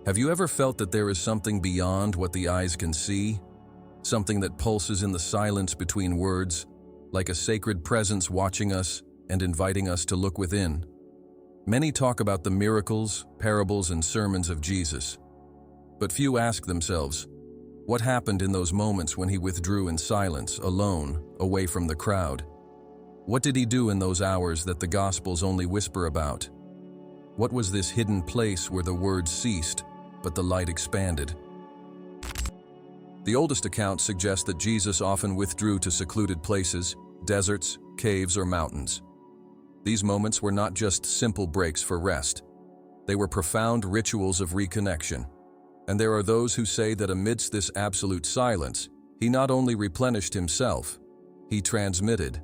Have you ever felt that there is something beyond what the eyes can see? Something that pulses in the silence between words, like a sacred presence watching us and inviting us to look within? Many talk about the miracles, parables, and sermons of Jesus. But few ask themselves, what happened in those moments when he withdrew in silence, alone, away from the crowd? What did he do in those hours that the Gospels only whisper about? What was this hidden place where the words ceased, but the light expanded? The oldest accounts suggest that Jesus often withdrew to secluded places, deserts, caves, or mountains. These moments were not just simple breaks for rest. They were profound rituals of reconnection. And there are those who say that amidst this absolute silence, he not only replenished himself, he transmitted.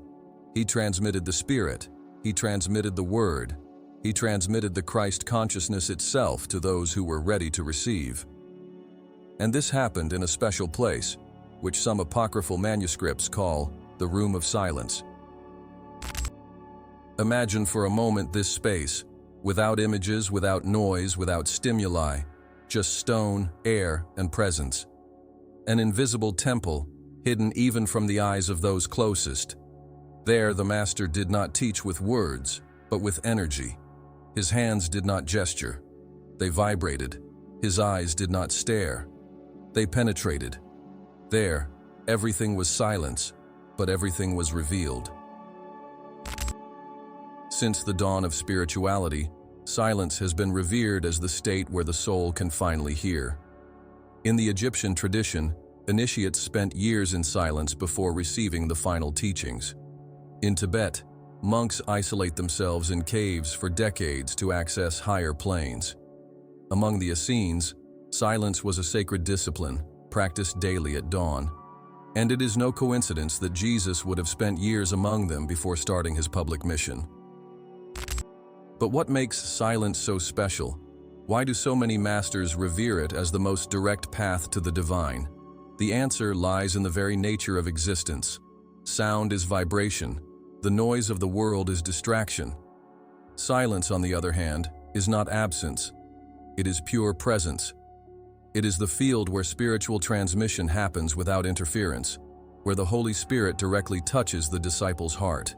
He transmitted the Spirit. He transmitted the Word. He transmitted the Christ consciousness itself to those who were ready to receive. And this happened in a special place, which some apocryphal manuscripts call the Room of Silence. Imagine for a moment this space, without images, without noise, without stimuli, just stone, air, and presence. An invisible temple, hidden even from the eyes of those closest. There, the Master did not teach with words, but with energy. His hands did not gesture. They vibrated. His eyes did not stare. They penetrated. There, everything was silence, but everything was revealed. Since the dawn of spirituality, silence has been revered as the state where the soul can finally hear. In the Egyptian tradition, initiates spent years in silence before receiving the final teachings. In Tibet, monks isolate themselves in caves for decades to access higher planes. Among the Essenes, silence was a sacred discipline, practiced daily at dawn. And it is no coincidence that Jesus would have spent years among them before starting his public mission. But what makes silence so special? Why do so many masters revere it as the most direct path to the divine? The answer lies in the very nature of existence. Sound is vibration. The noise of the world is distraction. Silence, on the other hand, is not absence. It is pure presence. It is the field where spiritual transmission happens without interference, where the Holy Spirit directly touches the disciple's heart.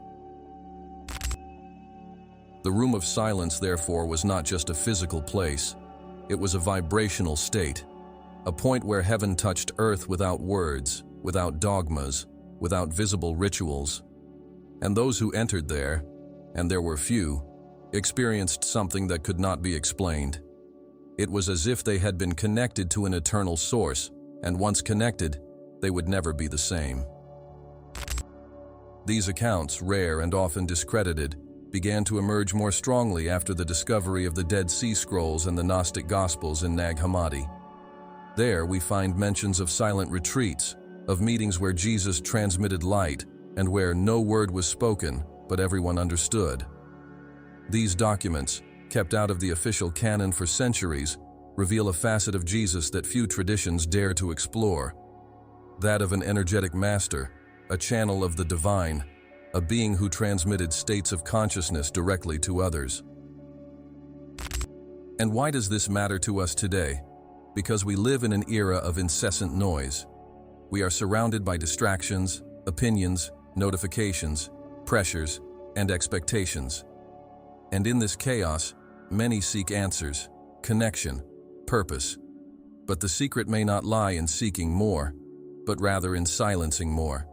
The Room of Silence, therefore, was not just a physical place. It was a vibrational state, a point where heaven touched earth without words, without dogmas, without visible rituals. And those who entered there, and there were few, experienced something that could not be explained. It was as if they had been connected to an eternal source, and once connected, they would never be the same. These accounts, rare and often discredited, began to emerge more strongly after the discovery of the Dead Sea Scrolls and the Gnostic Gospels in Nag Hammadi. There we find mentions of silent retreats, of meetings where Jesus transmitted light, and where no word was spoken, but everyone understood. These documents, kept out of the official canon for centuries, reveal a facet of Jesus that few traditions dare to explore. That of an energetic master, a channel of the divine, a being who transmitted states of consciousness directly to others. And why does this matter to us today? Because we live in an era of incessant noise. We are surrounded by distractions, opinions, notifications, pressures, and expectations. And in this chaos, many seek answers, connection, purpose. But the secret may not lie in seeking more, but rather in silencing more.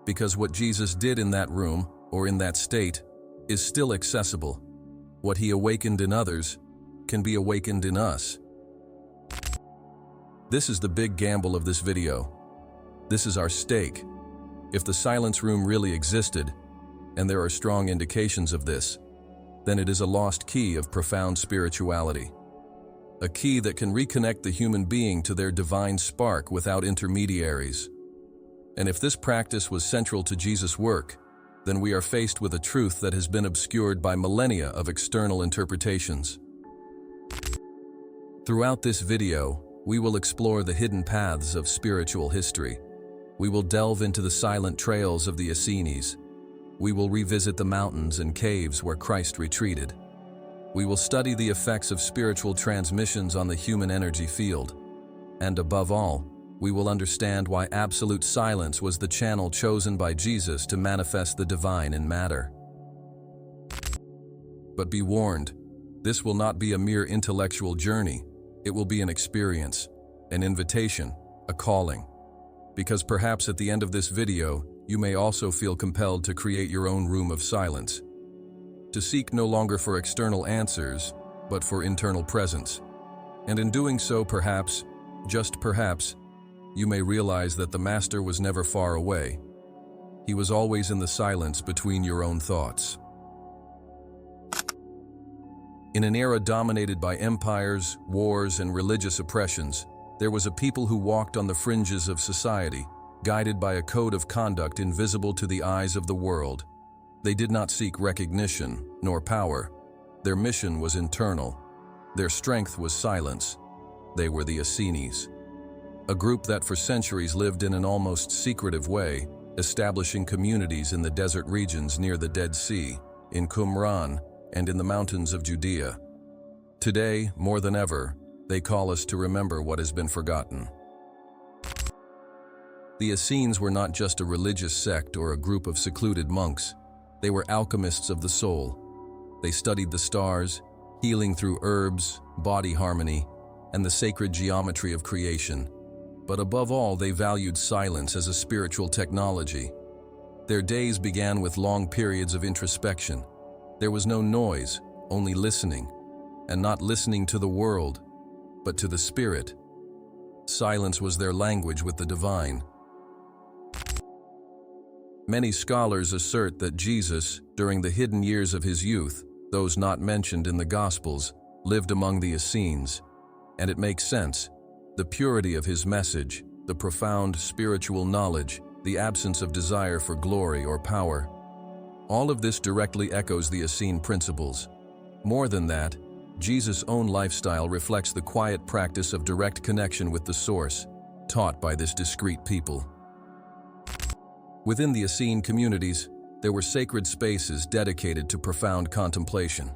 Because what Jesus did in that room, or in that state, is still accessible. What he awakened in others can be awakened in us. This is the big gamble of this video. This is our stake. If the silence room really existed, and there are strong indications of this, then it is a lost key of profound spirituality. A key that can reconnect the human being to their divine spark without intermediaries. And if this practice was central to Jesus' work, then we are faced with a truth that has been obscured by millennia of external interpretations. Throughout this video, we will explore the hidden paths of spiritual history. We will delve into the silent trails of the Essenes. We will revisit the mountains and caves where Christ retreated. We will study the effects of spiritual transmissions on the human energy field. And above all, we will understand why absolute silence was the channel chosen by Jesus to manifest the divine in matter. But be warned, this will not be a mere intellectual journey. It will be an experience, an invitation, a calling. Because perhaps at the end of this video, you may also feel compelled to create your own room of silence. To seek no longer for external answers, but for internal presence. And in doing so, perhaps, just perhaps, you may realize that the Master was never far away. He was always in the silence between your own thoughts. In an era dominated by empires, wars, and religious oppressions, there was a people who walked on the fringes of society, guided by a code of conduct invisible to the eyes of the world. They did not seek recognition, nor power. Their mission was internal. Their strength was silence. They were the Essenes, a group that for centuries lived in an almost secretive way, establishing communities in the desert regions near the Dead Sea, in Qumran, and in the mountains of Judea. Today, more than ever, they call us to remember what has been forgotten. The Essenes were not just a religious sect or a group of secluded monks. They were alchemists of the soul. They studied the stars, healing through herbs, body harmony, and the sacred geometry of creation. But above all, they valued silence as a spiritual technology. Their days began with long periods of introspection. There was no noise, only listening, and not listening to the world, but to the spirit. Silence was their language with the divine. Many scholars assert that Jesus, during the hidden years of his youth, those not mentioned in the Gospels, lived among the Essenes. And it makes sense. The purity of his message, the profound spiritual knowledge, the absence of desire for glory or power. All of this directly echoes the Essene principles. More than that, Jesus' own lifestyle reflects the quiet practice of direct connection with the source, taught by this discreet people. Within the Essene communities, there were sacred spaces dedicated to profound contemplation.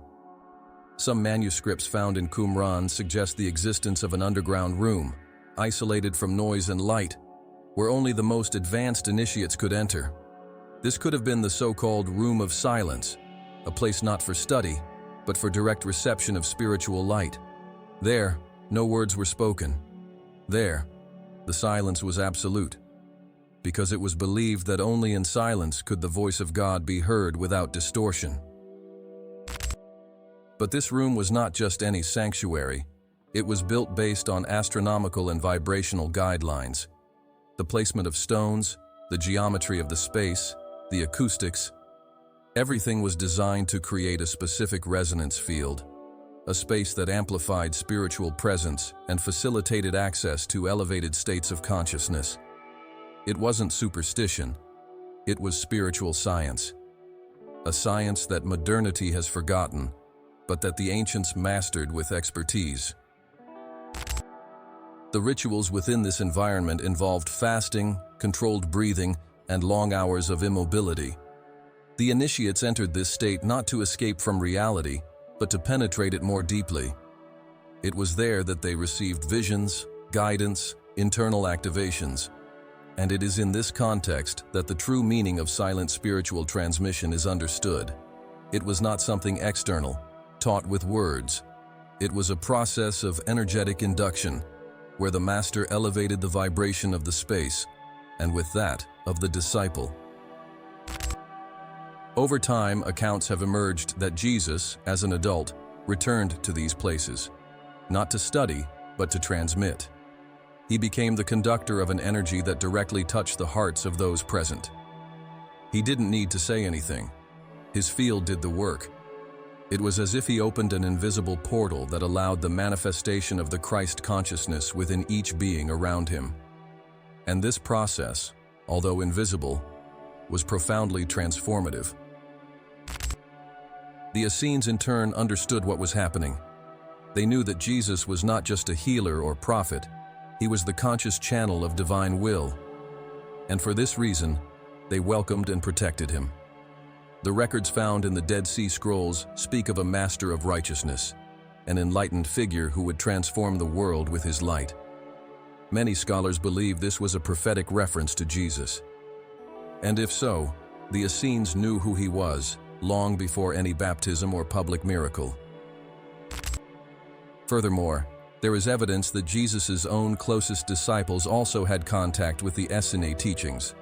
Some manuscripts found in Qumran suggest the existence of an underground room, isolated from noise and light, where only the most advanced initiates could enter. This could have been the so-called room of silence, a place not for study, but for direct reception of spiritual light. There, no words were spoken. There, the silence was absolute, because it was believed that only in silence could the voice of God be heard without distortion. But this room was not just any sanctuary. It was built based on astronomical and vibrational guidelines. The placement of stones, the geometry of the space, the acoustics, everything was designed to create a specific resonance field, a space that amplified spiritual presence and facilitated access to elevated states of consciousness. It wasn't superstition, it was spiritual science, a science that modernity has forgotten, but that the ancients mastered with expertise. The rituals within this environment involved fasting, controlled breathing, and long hours of immobility. The initiates entered this state not to escape from reality, but to penetrate it more deeply. It was there that they received visions, guidance, internal activations. And it is in this context that the true meaning of silent spiritual transmission is understood. It was not something external, taught with words. It was a process of energetic induction, where the master elevated the vibration of the space, and with that, of the disciple. Over time, accounts have emerged that Jesus, as an adult, returned to these places, not to study, but to transmit. He became the conductor of an energy that directly touched the hearts of those present. He didn't need to say anything. His field did the work. It was as if he opened an invisible portal that allowed the manifestation of the Christ consciousness within each being around him. And this process, although invisible, was profoundly transformative. The Essenes in turn understood what was happening. They knew that Jesus was not just a healer or prophet, he was the conscious channel of divine will. And for this reason, they welcomed and protected him. The records found in the Dead Sea Scrolls speak of a master of righteousness, an enlightened figure who would transform the world with his light. Many scholars believe this was a prophetic reference to Jesus. And if so, the Essenes knew who he was long before any baptism or public miracle. Furthermore, there is evidence that Jesus' own closest disciples also had contact with the Essene teachings.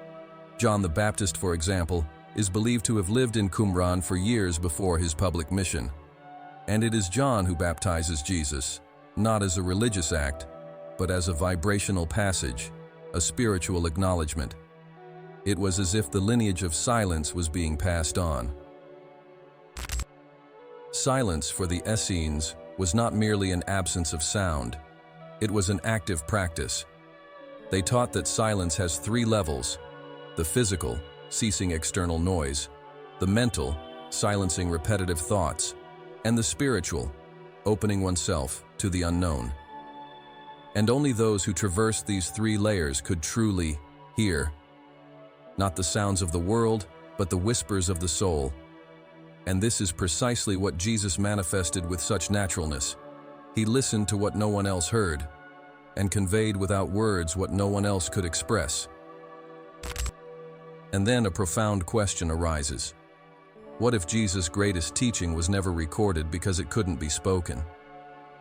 John the Baptist, for example, is believed to have lived in Qumran for years before his public mission. And it is John who baptizes Jesus, not as a religious act, but as a vibrational passage, a spiritual acknowledgement. It was as if the lineage of silence was being passed on. Silence for the Essenes was not merely an absence of sound. It was an active practice. They taught that silence has three levels: the physical, ceasing external noise; the mental, silencing repetitive thoughts; and the spiritual, opening oneself to the unknown. And only those who traversed these three layers could truly hear. Not the sounds of the world, but the whispers of the soul. And this is precisely what Jesus manifested with such naturalness. He listened to what no one else heard, and conveyed without words what no one else could express. And then a profound question arises. What if Jesus' greatest teaching was never recorded because it couldn't be spoken?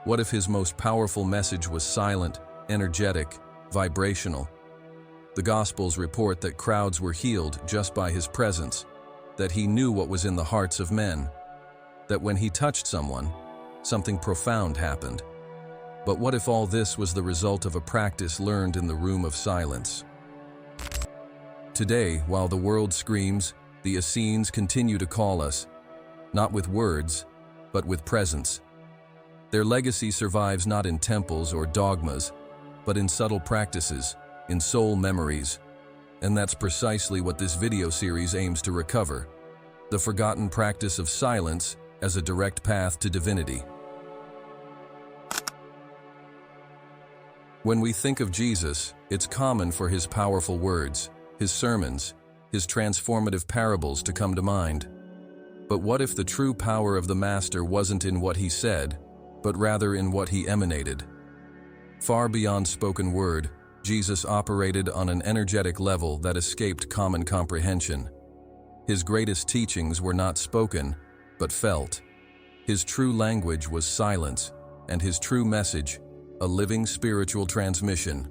What if his most powerful message was silent, energetic, vibrational? The Gospels report that crowds were healed just by his presence, that he knew what was in the hearts of men, that when he touched someone, something profound happened. But what if all this was the result of a practice learned in the room of silence? Today, while the world screams, the Essenes continue to call us, not with words, but with presence. Their legacy survives not in temples or dogmas, but in subtle practices, in soul memories. And that's precisely what this video series aims to recover: the forgotten practice of silence as a direct path to divinity. When we think of Jesus, it's common for his powerful words, his sermons, his transformative parables to come to mind. But what if the true power of the Master wasn't in what he said, but rather in what he emanated? Far beyond spoken word, Jesus operated on an energetic level that escaped common comprehension. His greatest teachings were not spoken, but felt. His true language was silence, and his true message, a living spiritual transmission.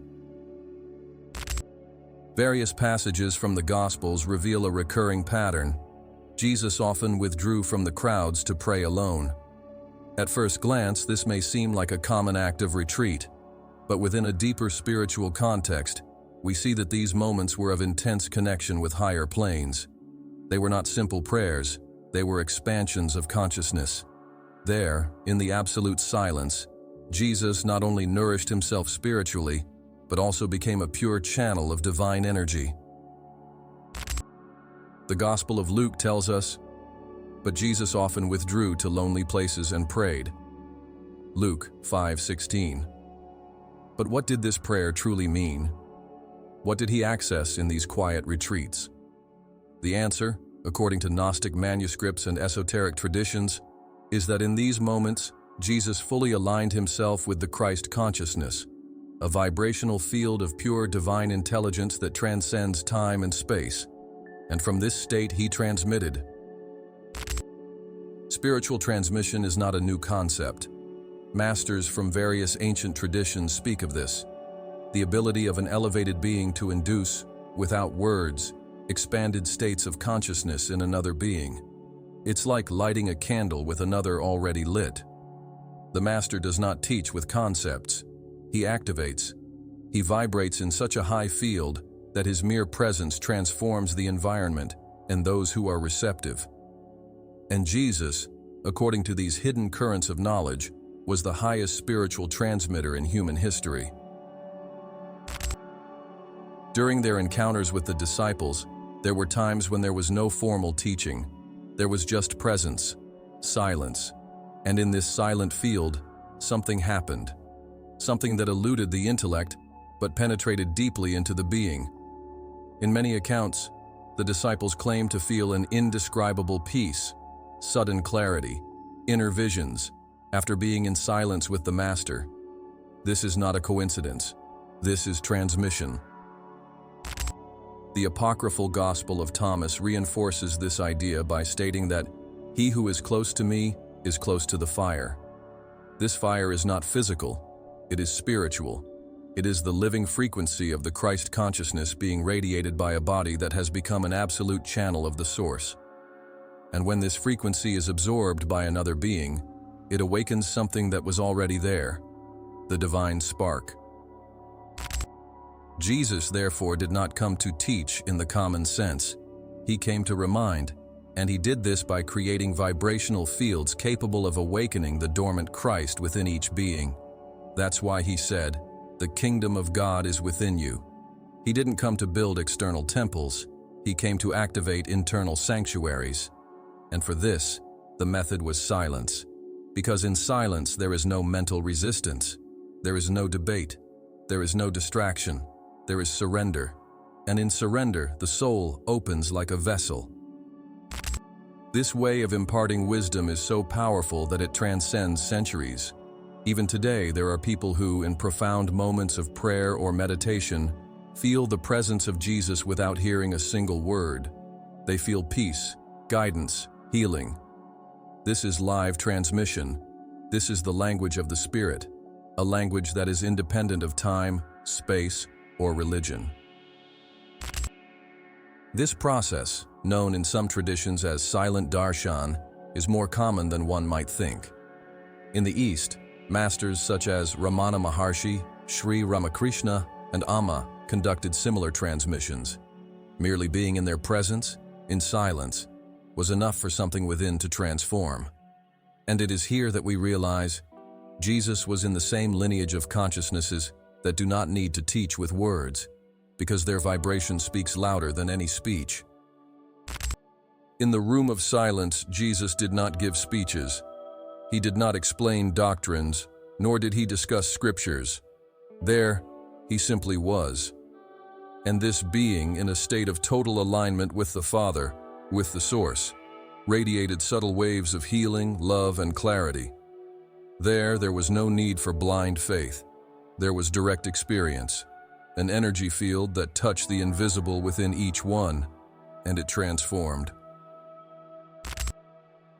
Various passages from the Gospels reveal a recurring pattern. Jesus often withdrew from the crowds to pray alone. At first glance, this may seem like a common act of retreat, but within a deeper spiritual context, we see that these moments were of intense connection with higher planes. They were not simple prayers, they were expansions of consciousness. There, in the absolute silence, Jesus not only nourished himself spiritually, but also became a pure channel of divine energy. The Gospel of Luke tells us, "But Jesus often withdrew to lonely places and prayed." Luke 5:16. But what did this prayer truly mean? What did he access in these quiet retreats? The answer, according to Gnostic manuscripts and esoteric traditions, is that in these moments, Jesus fully aligned himself with the Christ consciousness, a vibrational field of pure divine intelligence that transcends time and space. And from this state he transmitted. Spiritual transmission is not a new concept. Masters from various ancient traditions speak of this: the ability of an elevated being to induce, without words, expanded states of consciousness in another being. It's like lighting a candle with another already lit. The Master does not teach with concepts. He activates. He vibrates in such a high field that his mere presence transforms the environment and those who are receptive. And Jesus, according to these hidden currents of knowledge, was the highest spiritual transmitter in human history. During their encounters with the disciples, there were times when there was no formal teaching. There was just presence, silence. And in this silent field, something happened. Something that eluded the intellect, but penetrated deeply into the being. In many accounts, the disciples claimed to feel an indescribable peace, sudden clarity, inner visions, after being in silence with the Master. This is not a coincidence. This is transmission. The apocryphal Gospel of Thomas reinforces this idea by stating that he who is close to me is close to the fire. This fire is not physical, it is spiritual. It is the living frequency of the Christ consciousness being radiated by a body that has become an absolute channel of the source. And when this frequency is absorbed by another being, it awakens something that was already there, the divine spark. Jesus, therefore, did not come to teach in the common sense. He came to remind, and he did this by creating vibrational fields capable of awakening the dormant Christ within each being. That's why he said, "The kingdom of God is within you." He didn't come to build external temples, he came to activate internal sanctuaries. And for this, the method was silence. Because in silence there is no mental resistance, there is no debate, there is no distraction, there is surrender. And in surrender, the soul opens like a vessel. This way of imparting wisdom is so powerful that it transcends centuries. Even today, there are people who, in profound moments of prayer or meditation, feel the presence of Jesus without hearing a single word. They feel peace, guidance, healing. This is live transmission. This is the language of the Spirit, a language that is independent of time, space, or religion. This process, known in some traditions as silent darshan, is more common than one might think. In the East, masters such as Ramana Maharshi, Sri Ramakrishna, and Amma conducted similar transmissions. Merely being in their presence, in silence, was enough for something within to transform. And it is here that we realize Jesus was in the same lineage of consciousnesses that do not need to teach with words, because their vibration speaks louder than any speech. In the room of silence, Jesus did not give speeches. He did not explain doctrines, nor did he discuss scriptures. There, he simply was. And this being, in a state of total alignment with the Father, with the Source, radiated subtle waves of healing, love, and clarity. There was no need for blind faith. There was direct experience, an energy field that touched the invisible within each one, and it transformed.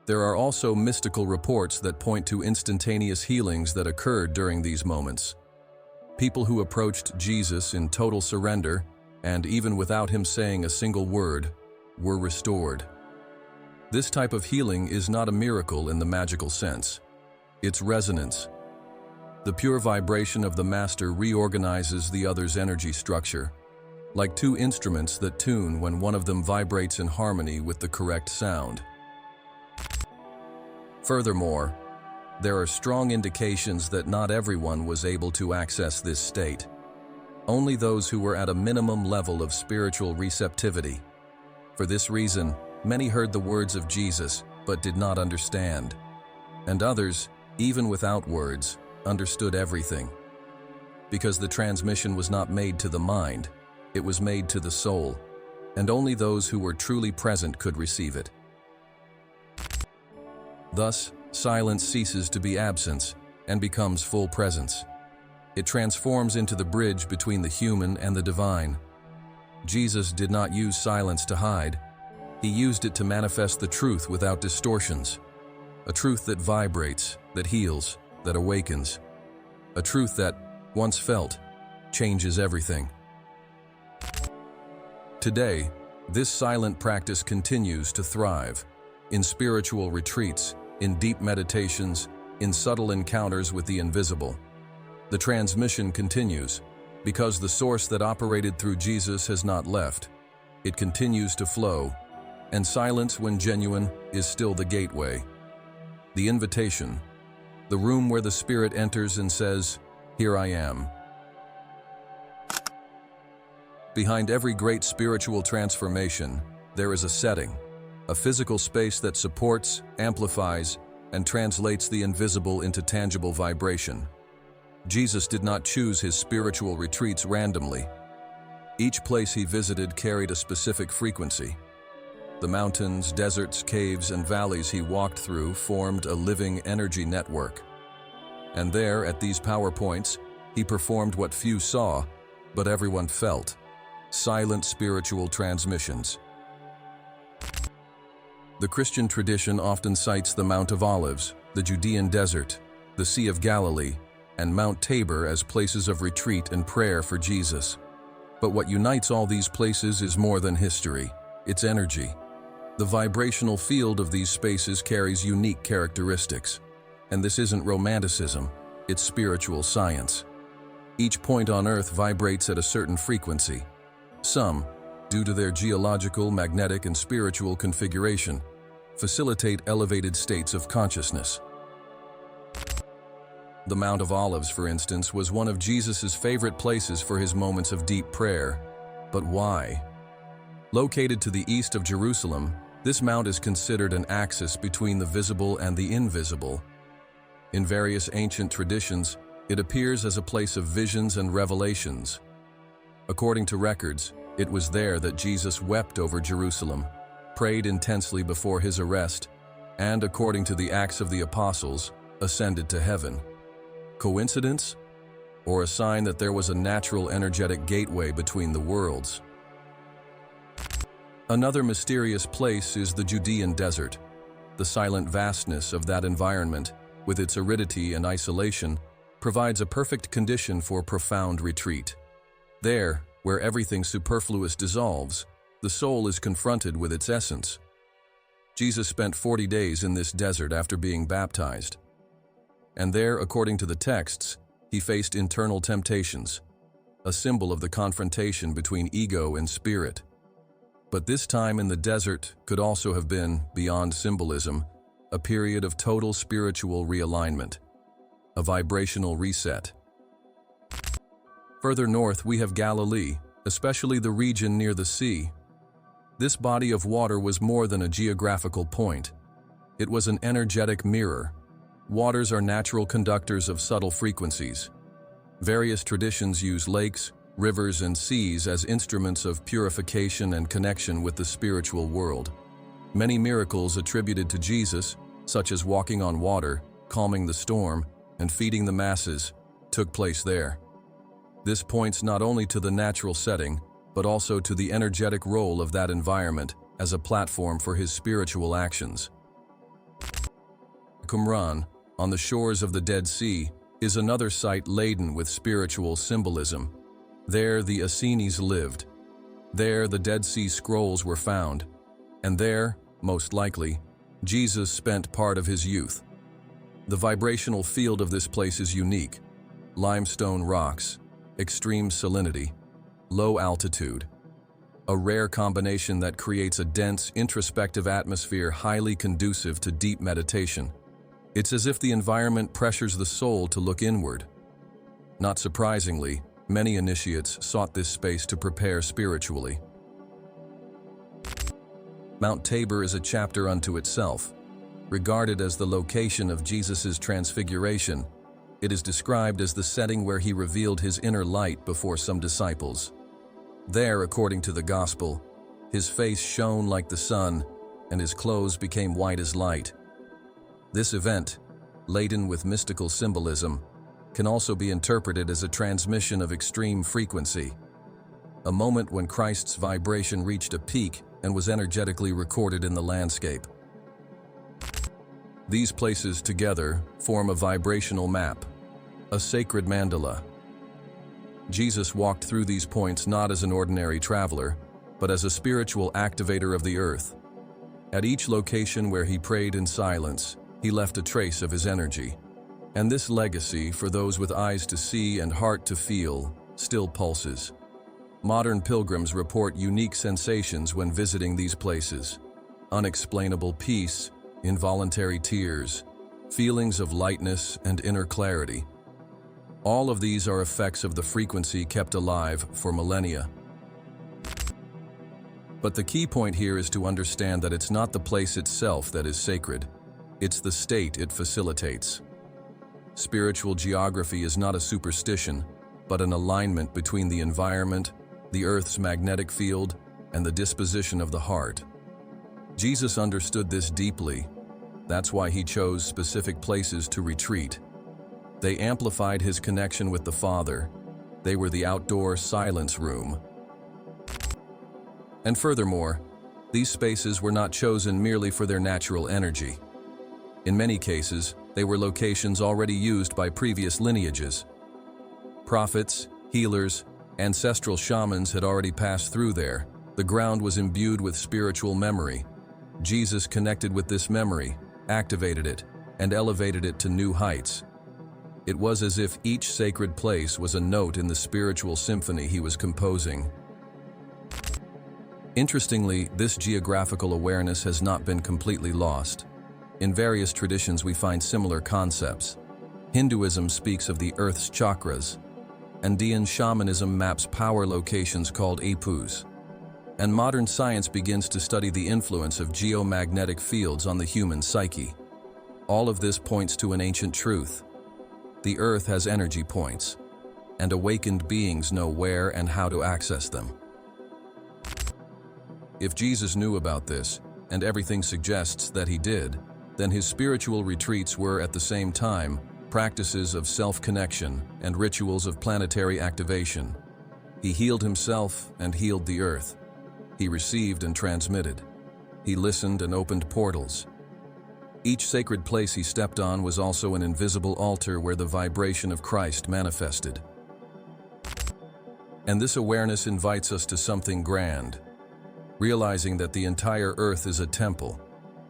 There are also mystical reports that point to instantaneous healings that occurred during these moments. People who approached Jesus in total surrender, and even without him saying a single word, were restored. This type of healing is not a miracle in the magical sense. It's resonance. The pure vibration of the Master reorganizes the other's energy structure, like two instruments that tune when one of them vibrates in harmony with the correct sound. Furthermore, there are strong indications that not everyone was able to access this state. Only those who were at a minimum level of spiritual receptivity. For this reason, many heard the words of Jesus but did not understand. And others, even without words, understood everything. Because the transmission was not made to the mind, it was made to the soul, and only those who were truly present could receive it. Thus, silence ceases to be absence and becomes full presence. It transforms into the bridge between the human and the divine. Jesus did not use silence to hide. He used it to manifest the truth without distortions. A truth that vibrates, that heals, that awakens. A truth that, once felt, changes everything. Today, this silent practice continues to thrive. In spiritual retreats, in deep meditations, in subtle encounters with the invisible. The transmission continues, because the source that operated through Jesus has not left. It continues to flow, and silence, when genuine, is still the gateway. The invitation, the room where the Spirit enters and says, "Here I am." Behind every great spiritual transformation, there is a setting, a physical space that supports, amplifies, and translates the invisible into tangible vibration. Jesus did not choose his spiritual retreats randomly. Each place he visited carried a specific frequency. The mountains, deserts, caves, and valleys he walked through formed a living energy network. And there, at these power points, he performed what few saw, but everyone felt: silent spiritual transmissions. The Christian tradition often cites the Mount of Olives, the Judean desert, the Sea of Galilee, and Mount Tabor as places of retreat and prayer for Jesus. But what unites all these places is more than history, it's energy. The vibrational field of these spaces carries unique characteristics. And this isn't romanticism, it's spiritual science. Each point on Earth vibrates at a certain frequency. Some, due to their geological, magnetic, and spiritual configuration, facilitate elevated states of consciousness. The Mount of Olives, for instance, was one of Jesus' favorite places for his moments of deep prayer. But why? Located to the east of Jerusalem, this mount is considered an axis between the visible and the invisible. In various ancient traditions, it appears as a place of visions and revelations. According to records, it was there that Jesus wept over Jerusalem, prayed intensely before his arrest, and, according to the Acts of the Apostles, ascended to heaven. Coincidence? Or a sign that there was a natural energetic gateway between the worlds? Another mysterious place is the Judean desert. The silent vastness of that environment, with its aridity and isolation, provides a perfect condition for profound retreat. There, where everything superfluous dissolves, the soul is confronted with its essence. Jesus spent 40 days in this desert after being baptized. And there, according to the texts, he faced internal temptations, a symbol of the confrontation between ego and spirit. But this time in the desert could also have been, beyond symbolism, a period of total spiritual realignment, a vibrational reset. Further north, we have Galilee, especially the region near the sea. This body of water was more than a geographical point. It was an energetic mirror. Waters are natural conductors of subtle frequencies. Various traditions use lakes, rivers, and seas as instruments of purification and connection with the spiritual world. Many miracles attributed to Jesus, such as walking on water, calming the storm, and feeding the masses, took place there. This points not only to the natural setting, but also to the energetic role of that environment as a platform for his spiritual actions. Qumran, on the shores of the Dead Sea, is another site laden with spiritual symbolism. There the Essenes lived. There the Dead Sea Scrolls were found. And there, most likely, Jesus spent part of his youth. The vibrational field of this place is unique. Limestone rocks, extreme salinity, low altitude. A rare combination that creates a dense, introspective atmosphere highly conducive to deep meditation. It's as if the environment pressures the soul to look inward. Not surprisingly, many initiates sought this space to prepare spiritually. Mount Tabor is a chapter unto itself. Regarded as the location of Jesus' transfiguration, it is described as the setting where he revealed his inner light before some disciples. There, according to the Gospel, his face shone like the sun, and his clothes became white as light. This event, laden with mystical symbolism, can also be interpreted as a transmission of extreme frequency, a moment when Christ's vibration reached a peak and was energetically recorded in the landscape. These places together form a vibrational map, a sacred mandala. Jesus walked through these points not as an ordinary traveler, but as a spiritual activator of the earth. At each location where he prayed in silence, he left a trace of his energy. And this legacy, for those with eyes to see and heart to feel, still pulses. Modern pilgrims report unique sensations when visiting these places. Unexplainable peace, involuntary tears, feelings of lightness and inner clarity. All of these are effects of the frequency kept alive for millennia. But the key point here is to understand that it's not the place itself that is sacred. It's the state it facilitates. Spiritual geography is not a superstition, but an alignment between the environment, the Earth's magnetic field, and the disposition of the heart. Jesus understood this deeply. That's why he chose specific places to retreat. They amplified his connection with the Father. They were the outdoor silence room. And furthermore, these spaces were not chosen merely for their natural energy. In many cases, they were locations already used by previous lineages. Prophets, healers, ancestral shamans had already passed through there. The ground was imbued with spiritual memory. Jesus connected with this memory, activated it, and elevated it to new heights. It was as if each sacred place was a note in the spiritual symphony he was composing. Interestingly, this geographical awareness has not been completely lost. In various traditions we find similar concepts. Hinduism speaks of the Earth's chakras. Andean shamanism maps power locations called epus. And modern science begins to study the influence of geomagnetic fields on the human psyche. All of this points to an ancient truth. The Earth has energy points, and awakened beings know where and how to access them. If Jesus knew about this, and everything suggests that he did, then his spiritual retreats were at the same time practices of self-connection and rituals of planetary activation. He healed himself and healed the Earth. He received and transmitted. He listened and opened portals. Each sacred place he stepped on was also an invisible altar where the vibration of Christ manifested. And this awareness invites us to something grand, realizing that the entire Earth is a temple,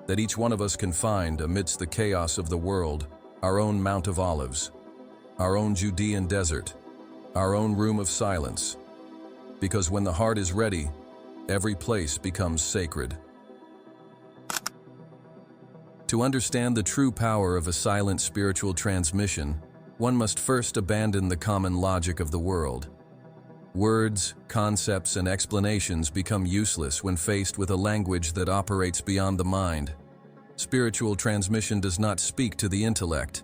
that each one of us can find, amidst the chaos of the world, our own Mount of Olives, our own Judean desert, our own room of silence. Because when the heart is ready, every place becomes sacred. To understand the true power of a silent spiritual transmission, one must first abandon the common logic of the world. Words, concepts, and explanations become useless when faced with a language that operates beyond the mind. Spiritual transmission does not speak to the intellect,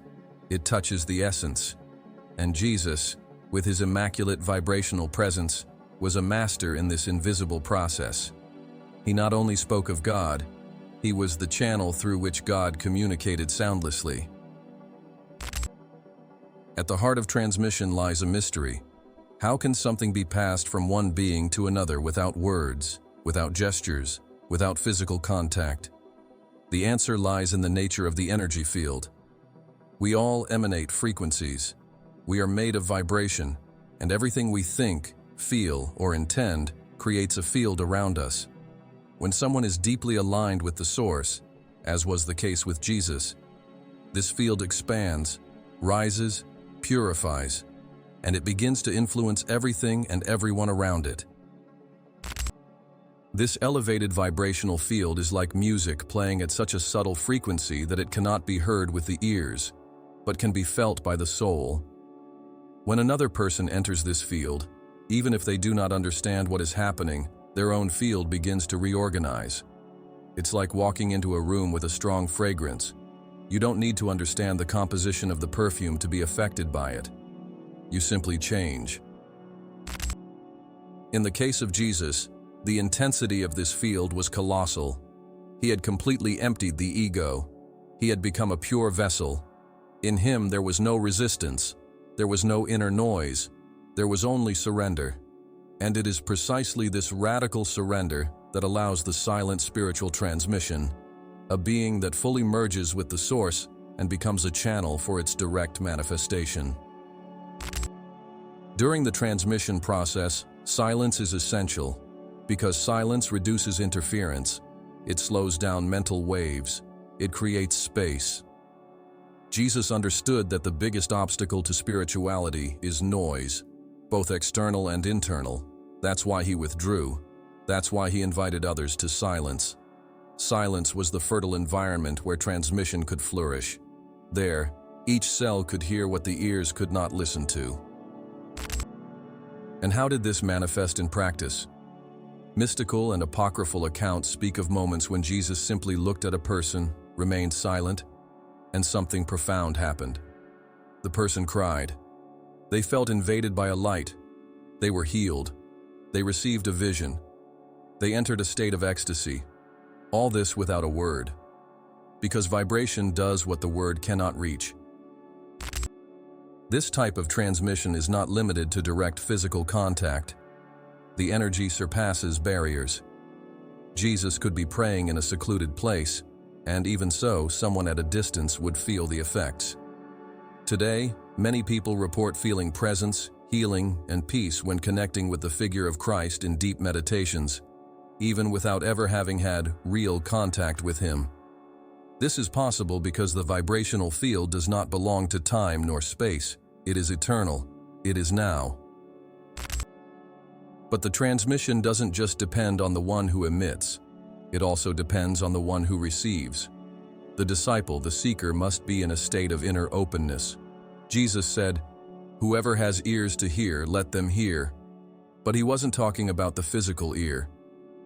it touches the essence. And Jesus, with his immaculate vibrational presence, was a master in this invisible process. He not only spoke of God, he was the channel through which God communicated soundlessly. At the heart of transmission lies a mystery. How can something be passed from one being to another without words, without gestures, without physical contact? The answer lies in the nature of the energy field. We all emanate frequencies. We are made of vibration, and everything we think, feel, or intend creates a field around us. When someone is deeply aligned with the source, as was the case with Jesus, this field expands, rises, purifies, and it begins to influence everything and everyone around it. This elevated vibrational field is like music playing at such a subtle frequency that it cannot be heard with the ears, but can be felt by the soul. When another person enters this field, even if they do not understand what is happening, their own field begins to reorganize. It's like walking into a room with a strong fragrance. You don't need to understand the composition of the perfume to be affected by it. You simply change. In the case of Jesus, the intensity of this field was colossal. He had completely emptied the ego. He had become a pure vessel. In him there was no resistance. There was no inner noise. There was only surrender. And it is precisely this radical surrender that allows the silent spiritual transmission, a being that fully merges with the source and becomes a channel for its direct manifestation. During the transmission process, silence is essential, because silence reduces interference. It slows down mental waves. It creates space. Jesus understood that the biggest obstacle to spirituality is noise, both external and internal. That's why he withdrew. That's why he invited others to silence. Silence was the fertile environment where transmission could flourish. There, each cell could hear what the ears could not listen to. And how did this manifest in practice? Mystical and apocryphal accounts speak of moments when Jesus simply looked at a person, remained silent, and something profound happened. The person cried. They felt invaded by a light. They were healed. They received a vision. They entered a state of ecstasy. All this without a word. Because vibration does what the word cannot reach. This type of transmission is not limited to direct physical contact. The energy surpasses barriers. Jesus could be praying in a secluded place, and even so, someone at a distance would feel the effects. Today, many people report feeling presence, healing, and peace when connecting with the figure of Christ in deep meditations, even without ever having had real contact with him. This is possible because the vibrational field does not belong to time nor space. It is eternal. It is now. But the transmission doesn't just depend on the one who emits. It also depends on the one who receives. The disciple, the seeker, must be in a state of inner openness. Jesus said, "Whoever has ears to hear, let them hear." But he wasn't talking about the physical ear.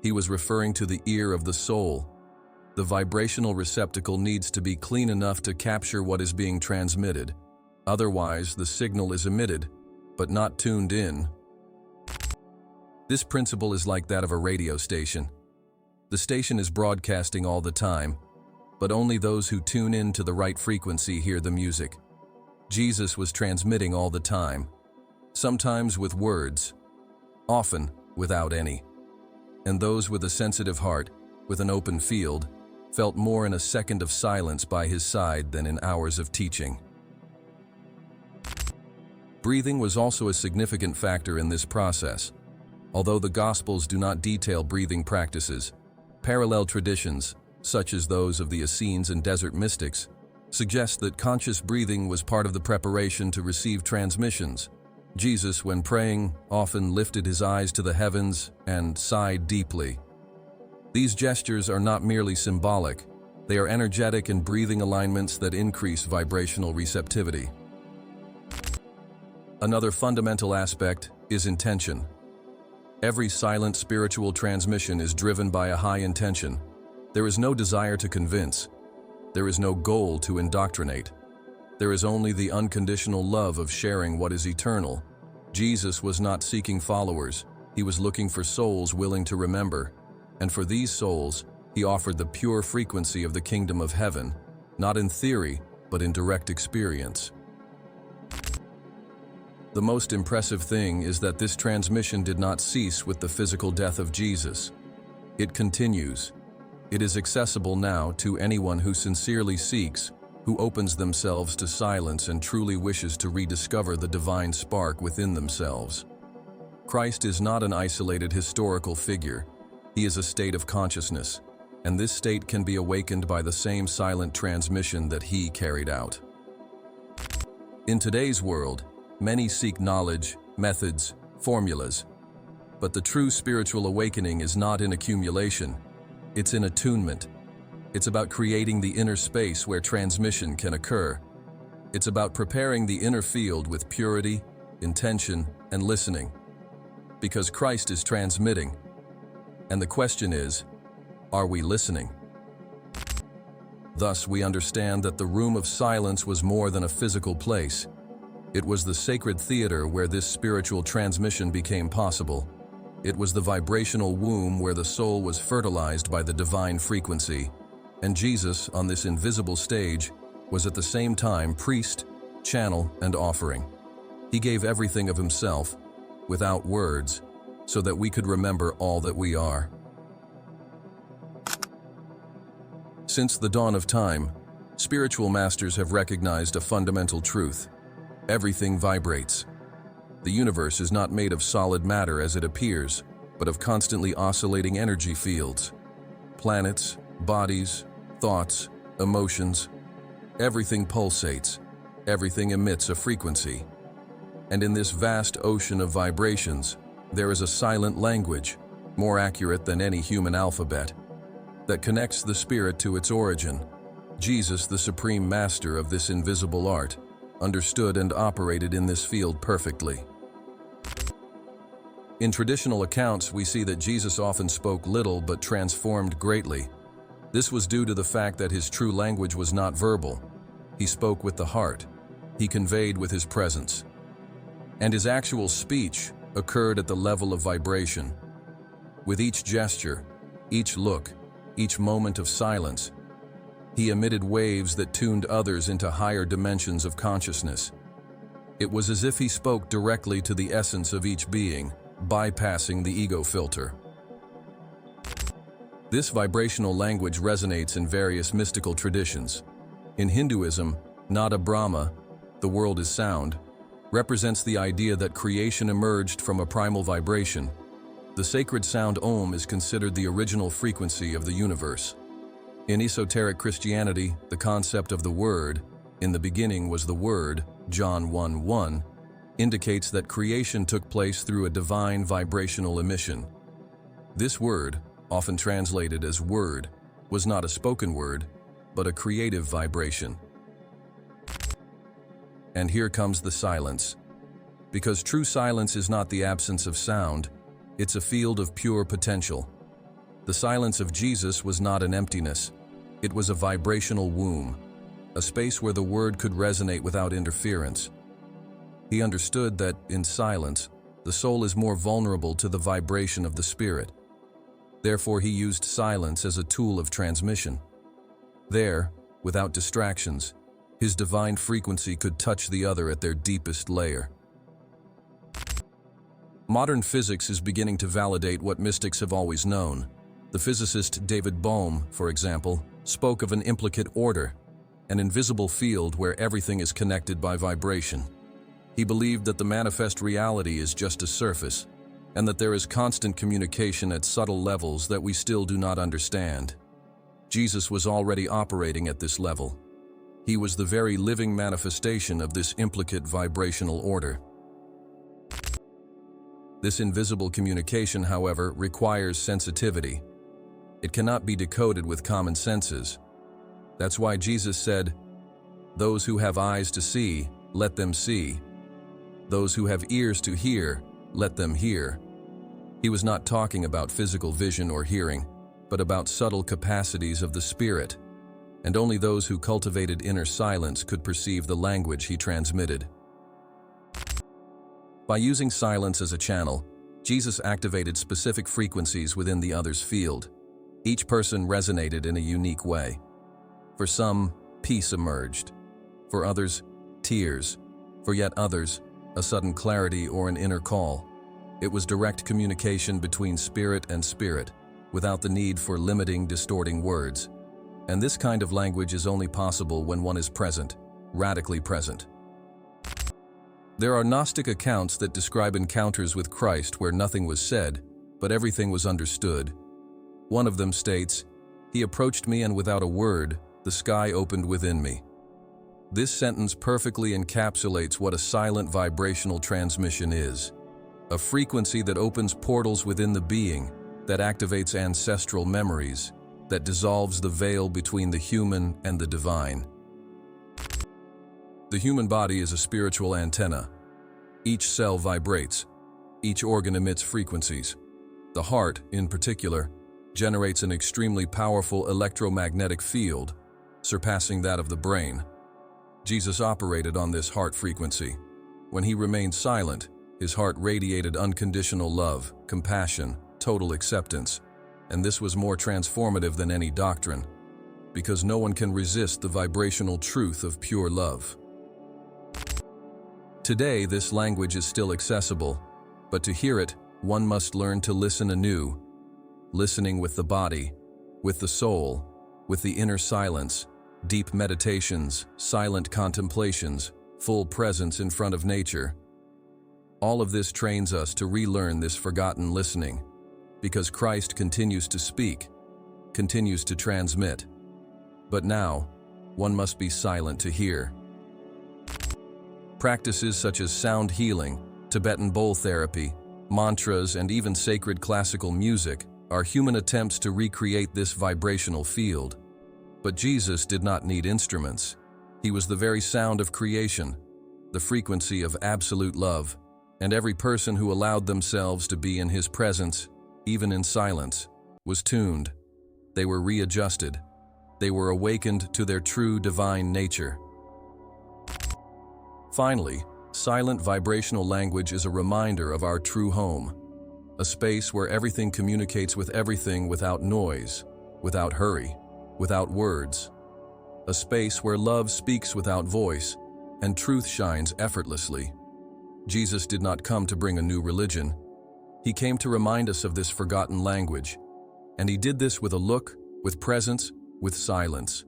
He was referring to the ear of the soul. The vibrational receptacle needs to be clean enough to capture what is being transmitted. Otherwise, the signal is emitted, but not tuned in. This principle is like that of a radio station. The station is broadcasting all the time, but only those who tune in to the right frequency hear the music. Jesus was transmitting all the time, sometimes with words, often without any. And those with a sensitive heart, with an open field, felt more in a second of silence by his side than in hours of teaching. Breathing was also a significant factor in this process. Although the Gospels do not detail breathing practices, parallel traditions, such as those of the Essenes and desert mystics, suggest that conscious breathing was part of the preparation to receive transmissions. Jesus, when praying, often lifted his eyes to the heavens and sighed deeply. These gestures are not merely symbolic, they are energetic and breathing alignments that increase vibrational receptivity. Another fundamental aspect is intention. Every silent spiritual transmission is driven by a high intention. There is no desire to convince. There is no goal to indoctrinate. There is only the unconditional love of sharing what is eternal. Jesus was not seeking followers. He was looking for souls willing to remember. And for these souls, he offered the pure frequency of the kingdom of heaven, not in theory, but in direct experience. The most impressive thing is that this transmission did not cease with the physical death of Jesus. It continues. It is accessible now to anyone who sincerely seeks, who opens themselves to silence and truly wishes to rediscover the divine spark within themselves. Christ is not an isolated historical figure. He is a state of consciousness, and this state can be awakened by the same silent transmission that he carried out. In today's world, many seek knowledge, methods, formulas. But the true spiritual awakening is not in accumulation. It's in attunement. It's about creating the inner space where transmission can occur. It's about preparing the inner field with purity, intention, and listening. Because Christ is transmitting. And the question is, are we listening? Thus, we understand that the room of silence was more than a physical place. It was the sacred theater where this spiritual transmission became possible. It was the vibrational womb where the soul was fertilized by the divine frequency. And Jesus, on this invisible stage, was at the same time priest, channel, and offering. He gave everything of himself, without words, so that we could remember all that we are. Since the dawn of time, spiritual masters have recognized a fundamental truth. Everything vibrates. The universe is not made of solid matter as it appears, but of constantly oscillating energy fields. Planets, bodies, thoughts, emotions. Everything pulsates. Everything emits a frequency. And in this vast ocean of vibrations, there is a silent language, more accurate than any human alphabet, that connects the spirit to its origin. Jesus, the supreme master of this invisible art, understood and operated in this field perfectly. In traditional accounts, we see that Jesus often spoke little but transformed greatly. This was due to the fact that his true language was not verbal. He spoke with the heart. He conveyed with his presence. And his actual speech, occurred at the level of vibration. With each gesture, each look, each moment of silence, he emitted waves that tuned others into higher dimensions of consciousness. It was as if he spoke directly to the essence of each being, bypassing the ego filter. This vibrational language resonates in various mystical traditions. In Hinduism, Nada Brahma, the world is sound, represents the idea that creation emerged from a primal vibration. The sacred sound Om is considered the original frequency of the universe. In esoteric Christianity, the concept of the Word, "In the beginning was the Word," John 1:1, indicates that creation took place through a divine vibrational emission. This word, often translated as word, was not a spoken word, but a creative vibration. And here comes the silence. Because true silence is not the absence of sound, it's a field of pure potential. The silence of Jesus was not an emptiness. It was a vibrational womb, a space where the word could resonate without interference. He understood that, in silence, the soul is more vulnerable to the vibration of the spirit. Therefore, he used silence as a tool of transmission. There, without distractions, his divine frequency could touch the other at their deepest layer. Modern physics is beginning to validate what mystics have always known. The physicist David Bohm, for example, spoke of an implicate order, an invisible field where everything is connected by vibration. He believed that the manifest reality is just a surface, and that there is constant communication at subtle levels that we still do not understand. Jesus was already operating at this level. He was the very living manifestation of this implicate vibrational order. This invisible communication, however, requires sensitivity. It cannot be decoded with common senses. That's why Jesus said, "Those who have eyes to see, let them see. Those who have ears to hear, let them hear." He was not talking about physical vision or hearing, but about subtle capacities of the spirit, and only those who cultivated inner silence could perceive the language he transmitted. By using silence as a channel, Jesus activated specific frequencies within the other's field. Each person resonated in a unique way. For some, peace emerged. For others, tears. For yet others, a sudden clarity or an inner call. It was direct communication between spirit and spirit, without the need for limiting, distorting words. And this kind of language is only possible when one is present, radically present. There are Gnostic accounts that describe encounters with Christ where nothing was said, but everything was understood. One of them states, "He approached me and without a word, the sky opened within me." This sentence perfectly encapsulates what a silent vibrational transmission is. A frequency that opens portals within the being, that activates ancestral memories, that dissolves the veil between the human and the divine. The human body is a spiritual antenna. Each cell vibrates. Each organ emits frequencies. The heart, in particular, generates an extremely powerful electromagnetic field, surpassing that of the brain. Jesus operated on this heart frequency. When he remained silent, his heart radiated unconditional love, compassion, total acceptance, and this was more transformative than any doctrine, because no one can resist the vibrational truth of pure love. Today, this language is still accessible, but to hear it, one must learn to listen anew, listening with the body, with the soul, with the inner silence, deep meditations, silent contemplations, full presence in front of nature. All of this trains us to relearn this forgotten listening, because Christ continues to speak, continues to transmit. But now, one must be silent to hear. Practices such as sound healing, Tibetan bowl therapy, mantras, and even sacred classical music are human attempts to recreate this vibrational field. But Jesus did not need instruments. He was the very sound of creation, the frequency of absolute love, and every person who allowed themselves to be in his presence, even in silence, was tuned. They were readjusted. They were awakened to their true divine nature. Finally, Silent vibrational language is a reminder of our true home, a space where everything communicates with everything without noise, without hurry, without words. A space where love speaks without voice and truth shines effortlessly. Jesus did not come to bring a new religion. He came to remind us of this forgotten language. And he did this with a look, with presence, with silence.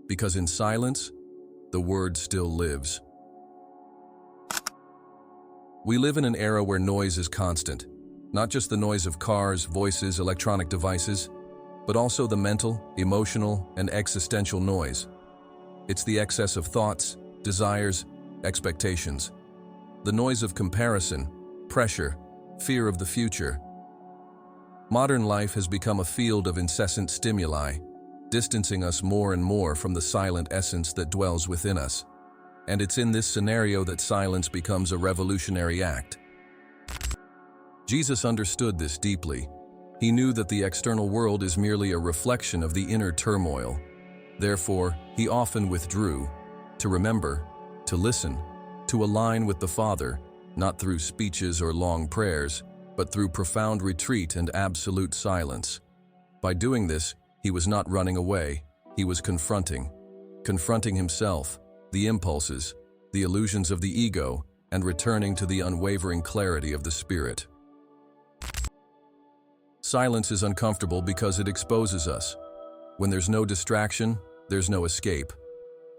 Because in silence, the word still lives. We live in an era where noise is constant. Not just the noise of cars, voices, electronic devices, but also the mental, emotional, and existential noise. It's the excess of thoughts, desires, expectations. The noise of comparison, pressure, fear of the future. Modern life has become a field of incessant stimuli, distancing us more and more from the silent essence that dwells within us. And it's in this scenario that silence becomes a revolutionary act. Jesus understood this deeply. He knew that the external world is merely a reflection of the inner turmoil. Therefore, he often withdrew, to remember, to listen, to align with the Father, not through speeches or long prayers, but through profound retreat and absolute silence. By doing this, he was not running away, he was confronting himself, the impulses, the illusions of the ego, and returning to the unwavering clarity of the spirit. Silence is uncomfortable because it exposes us. When there's no distraction, there's no escape.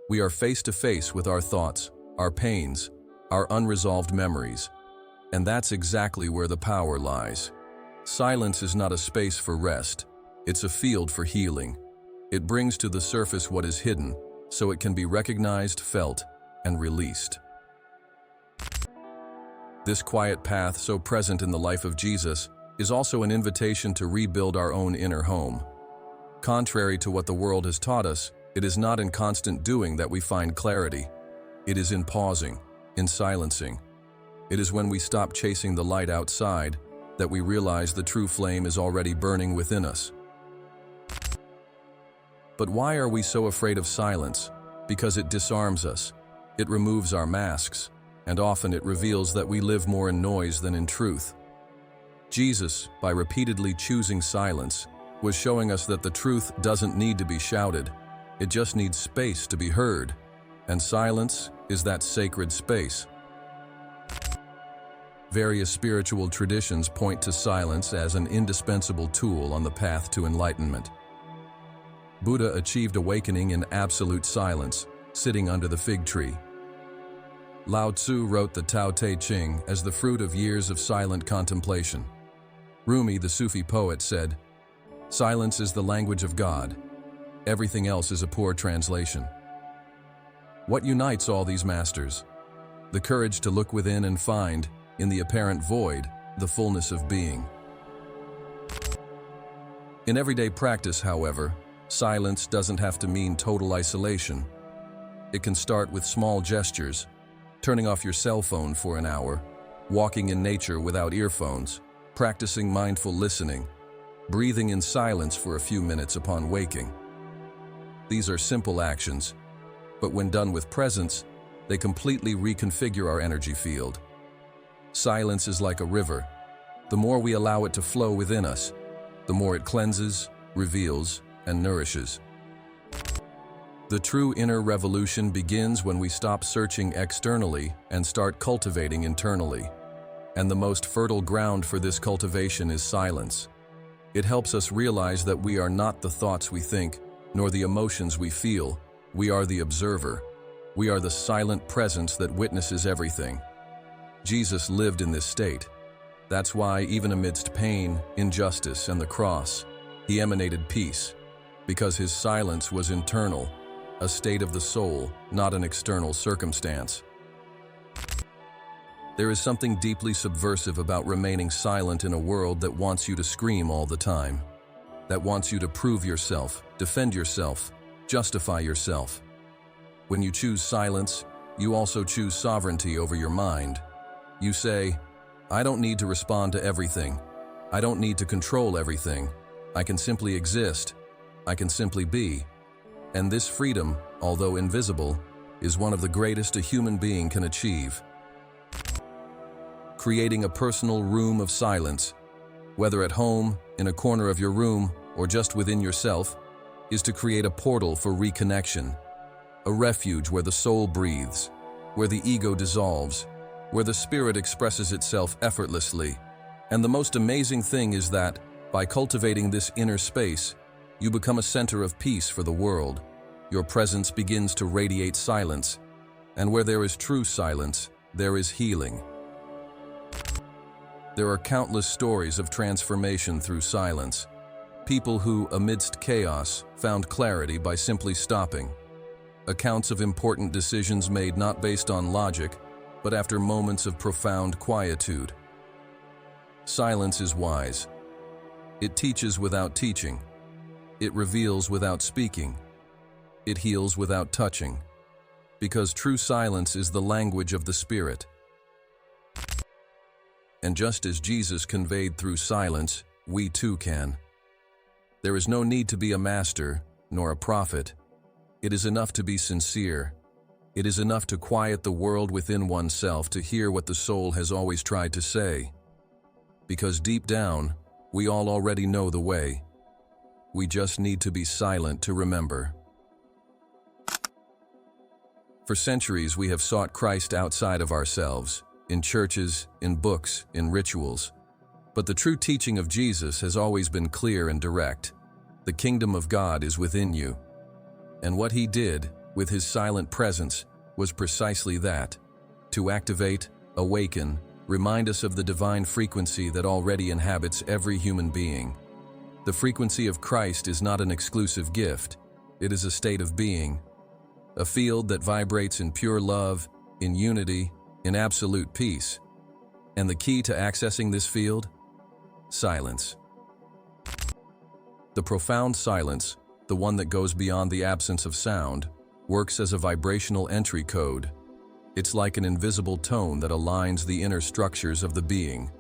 We are face to face with our thoughts, our pains, our unresolved memories. And that's exactly where the power lies. Silence is not a space for rest. It's a field for healing. It brings to the surface what is hidden, so it can be recognized, felt, and released. This quiet path, so present in the life of Jesus, is also an invitation to rebuild our own inner home. Contrary to what the world has taught us, it is not in constant doing that we find clarity. It is in pausing, in silencing. It is when we stop chasing the light outside that we realize the true flame is already burning within us. But why are we so afraid of silence? Because it disarms us. It removes our masks, and often it reveals that we live more in noise than in truth. Jesus, by repeatedly choosing silence, was showing us that the truth doesn't need to be shouted. It just needs space to be heard. And silence is that sacred space. Various spiritual traditions point to silence as an indispensable tool on the path to enlightenment. Buddha achieved awakening in absolute silence, sitting under the fig tree. Lao Tzu wrote the Tao Te Ching as the fruit of years of silent contemplation. Rumi, the Sufi poet, said, "Silence is the language of God. Everything else is a poor translation." What unites all these masters? The courage to look within and find, in the apparent void, the fullness of being. In everyday practice, however, silence doesn't have to mean total isolation. It can start with small gestures, turning off your cell phone for an hour, walking in nature without earphones, practicing mindful listening, breathing in silence for a few minutes upon waking. These are simple actions, but when done with presence, they completely reconfigure our energy field. Silence is like a river. The more we allow it to flow within us, the more it cleanses, reveals, and nourishes. The true inner revolution begins when we stop searching externally and start cultivating internally. And the most fertile ground for this cultivation is silence. It helps us realize that we are not the thoughts we think, nor the emotions we feel. We are the observer. We are the silent presence that witnesses everything. Jesus lived in this state. That's why, even amidst pain, injustice, and the cross, he emanated peace, because his silence was internal, a state of the soul, not an external circumstance. There is something deeply subversive about remaining silent in a world that wants you to scream all the time, that wants you to prove yourself, defend yourself, justify yourself. When you choose silence, you also choose sovereignty over your mind. You say, "I don't need to respond to everything. I don't need to control everything. I can simply exist. I can simply be." And this freedom, although invisible, is one of the greatest a human being can achieve. creating a personal room of silence, whether at home, in a corner of your room, or just within yourself, is to create a portal for reconnection, a refuge where the soul breathes, where the ego dissolves, where the spirit expresses itself effortlessly. And the most amazing thing is that, by cultivating this inner space, you become a center of peace for the world. Your presence begins to radiate silence, and where there is true silence, there is healing. There are countless stories of transformation through silence. People who, amidst chaos, found clarity by simply stopping. Accounts of important decisions made not based on logic, but after moments of profound quietude. Silence is wise. It teaches without teaching. It reveals without speaking. It heals without touching. Because true silence is the language of the Spirit. And just as Jesus conveyed through silence, we too can. There is no need to be a master, nor a prophet. It is enough to be sincere. It is enough to quiet the world within oneself to hear what the soul has always tried to say. Because deep down, we all already know the way. We just need to be silent to remember. For centuries, we have sought Christ outside of ourselves, in churches, in books, in rituals. But the true teaching of Jesus has always been clear and direct. The kingdom of God is within you. And what he did, with his silent presence, was precisely that: to activate, awaken, remind us of the divine frequency that already inhabits every human being. The frequency of Christ is not an exclusive gift. It is a state of being, a field that vibrates in pure love, in unity, in absolute peace. And the key to accessing this field? Silence. The profound silence, the one that goes beyond the absence of sound, works as a vibrational entry code. It's like an invisible tone that aligns the inner structures of the being.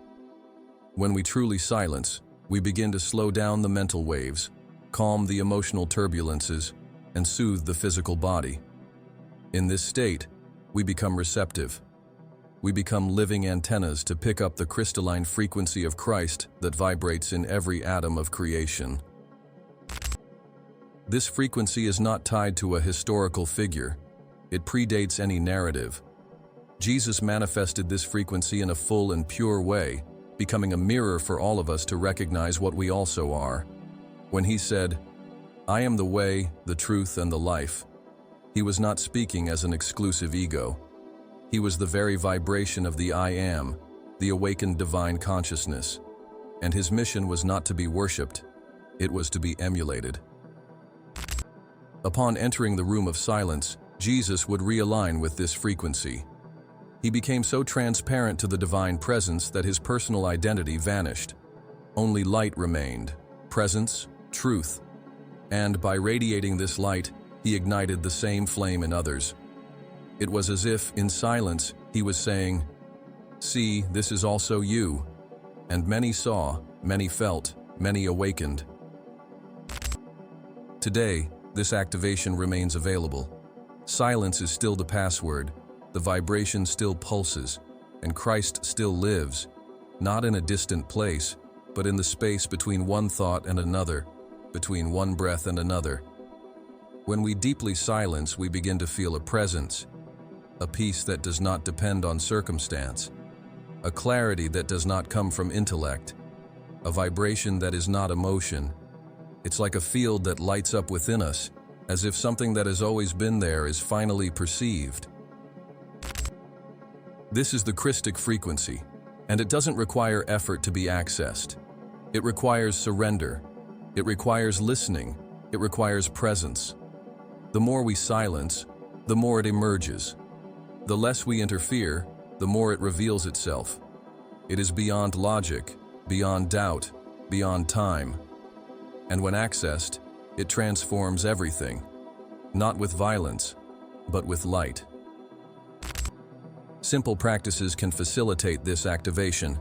When we truly silence, we begin to slow down the mental waves, calm the emotional turbulences, and soothe the physical body. In this state, we become receptive. We become living antennas to pick up the crystalline frequency of Christ that vibrates in every atom of creation. This frequency is not tied to a historical figure. It predates any narrative. Jesus manifested this frequency in a full and pure way, becoming a mirror for all of us to recognize what we also are. When he said, "I am the way, the truth, and the life," he was not speaking as an exclusive ego. He was the very vibration of the I Am, the awakened divine consciousness. And his mission was not to be worshipped, it was to be emulated. Upon entering the room of silence, Jesus would realign with this frequency. He became so transparent to the divine presence that his personal identity vanished. Only light remained, presence, truth. And by radiating this light, he ignited the same flame in others. It was as if, in silence, he was saying, "See, this is also you." And many saw, many felt, many awakened. Today, this activation remains available. Silence is still the password, the vibration still pulses, and Christ still lives, not in a distant place, but in the space between one thought and another, between one breath and another. When we deeply silence, we begin to feel a presence, a peace that does not depend on circumstance, a clarity that does not come from intellect, a vibration that is not emotion. It's like a field that lights up within us, as if something that has always been there is finally perceived. This is the Christic frequency, and it doesn't require effort to be accessed. It requires surrender. It requires listening. It requires presence. The more we silence, the more it emerges. The less we interfere, the more it reveals itself. It is beyond logic, beyond doubt, beyond time. And when accessed, it transforms everything, not with violence, but with light. Simple practices can facilitate this activation.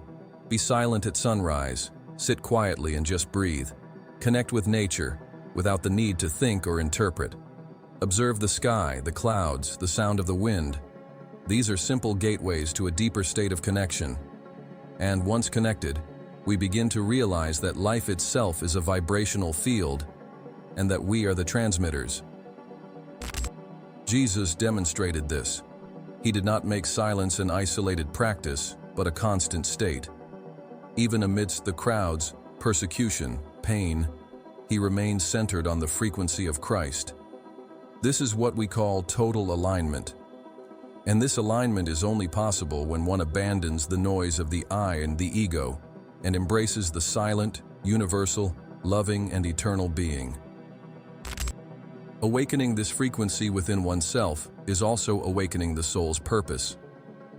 Be silent at sunrise, sit quietly and just breathe. Connect with nature, without the need to think or interpret. Observe the sky, the clouds, the sound of the wind. These are simple gateways to a deeper state of connection. And once connected, we begin to realize that life itself is a vibrational field and that we are the transmitters. Jesus demonstrated this. He did not make silence an isolated practice, but a constant state. Even amidst the crowds, persecution, pain, he remained centered on the frequency of Christ. This is what we call total alignment. And this alignment is only possible when one abandons the noise of the I and the ego and embraces the silent, universal, loving, and eternal being. Awakening this frequency within oneself is also awakening the soul's purpose.